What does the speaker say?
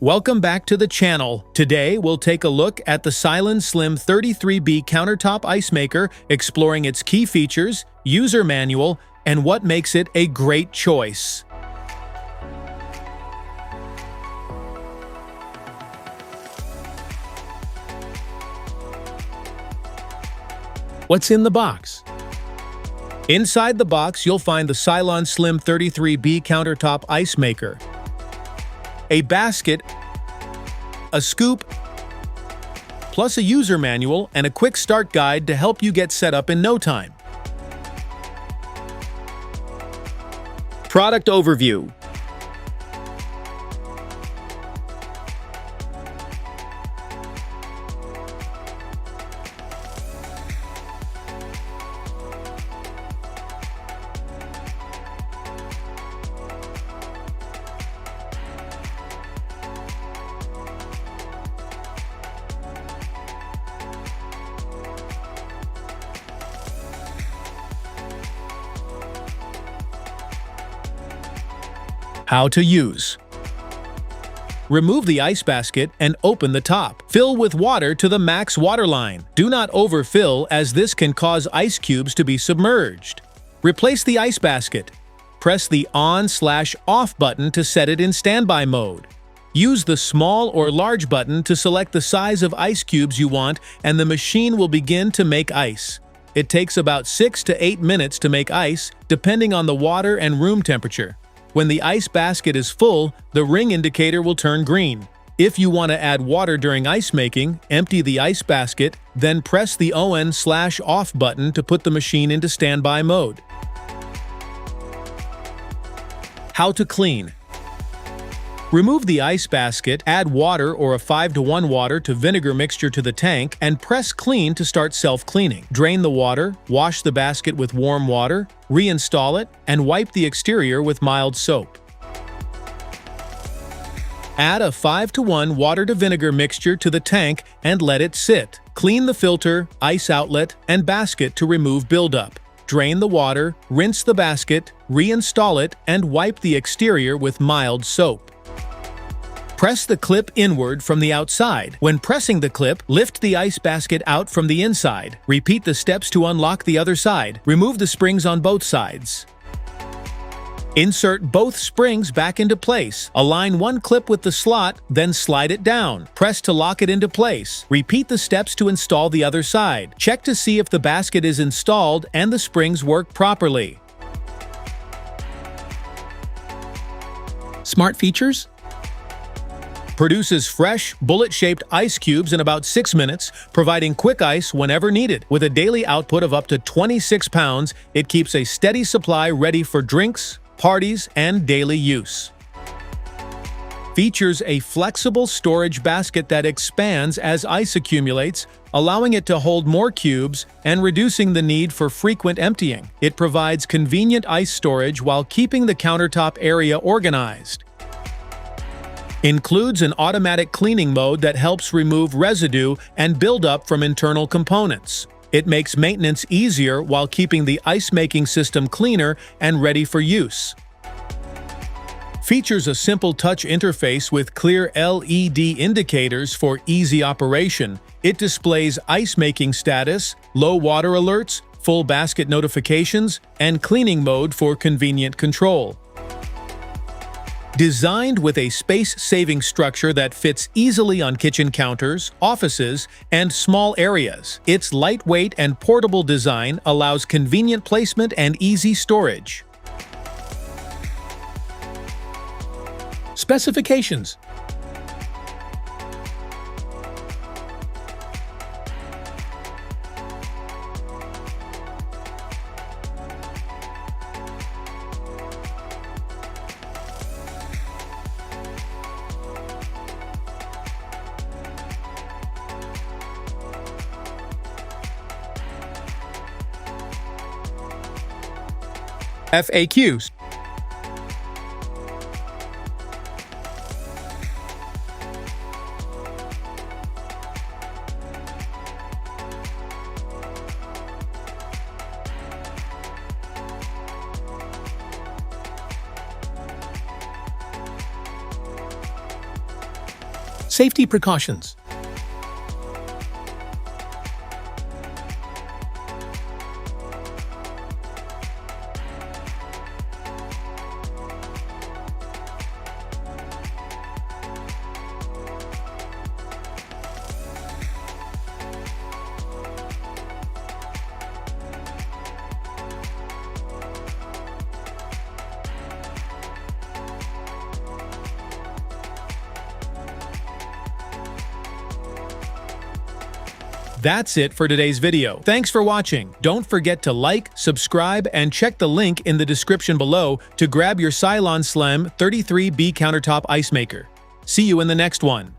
Welcome back to the channel. Today we'll take a look at the Silonn SLIM33B Countertop Ice Maker, exploring its key features, user manual, and what makes it a great choice. What's in the box? Inside the box, you'll find the Silonn SLIM33B Countertop Ice Maker, a basket, a scoop, plus a user manual and a quick start guide to help you get set up in no time. Product overview. How to use. Remove the ice basket and open the top. Fill with water to the max water line. Do not overfill, as this can cause ice cubes to be submerged. Replace the ice basket. Press the on/off button to set it in standby mode. Use the small or large button to select the size of ice cubes you want, and the machine will begin to make ice. It takes about 6 to 8 minutes to make ice, depending on the water and room temperature. When the ice basket is full, the ring indicator will turn green. If you want to add water during ice making, empty the ice basket, then press the on/off button to put the machine into standby mode. How to clean. Remove the ice basket, add water or a 5:1 water to vinegar mixture to the tank, and press clean to start self-cleaning. Drain the water, wash the basket with warm water, reinstall it, and wipe the exterior with mild soap. Add a 5:1 water to vinegar mixture to the tank and let it sit. Clean the filter, ice outlet, and basket to remove buildup. Drain the water, rinse the basket, reinstall it, and wipe the exterior with mild soap. Press the clip inward from the outside. When pressing the clip, lift the ice basket out from the inside. Repeat the steps to unlock the other side. Remove the springs on both sides. Insert both springs back into place. Align one clip with the slot, then slide it down. Press to lock it into place. Repeat the steps to install the other side. Check to see if the basket is installed and the springs work properly. Smart features. Produces fresh, bullet-shaped ice cubes in about 6 minutes, providing quick ice whenever needed. With a daily output of up to 26 pounds, it keeps a steady supply ready for drinks, parties, and daily use. Features a flexible storage basket that expands as ice accumulates, allowing it to hold more cubes and reducing the need for frequent emptying. It provides convenient ice storage while keeping the countertop area organized. Includes an automatic cleaning mode that helps remove residue and buildup from internal components. It makes maintenance easier while keeping the ice-making system cleaner and ready for use. Features a simple touch interface with clear LED indicators for easy operation. It displays ice-making status, low water alerts, full basket notifications, and cleaning mode for convenient control. Designed with a space-saving structure that fits easily on kitchen counters, offices, and small areas, its lightweight and portable design allows convenient placement and easy storage. Specifications. FAQs. Safety precautions. That's it for today's video. Thanks for watching. Don't forget to like, subscribe, and check the link in the description below to grab your Silonn SLIM33B Countertop Ice Maker. See you in the next one.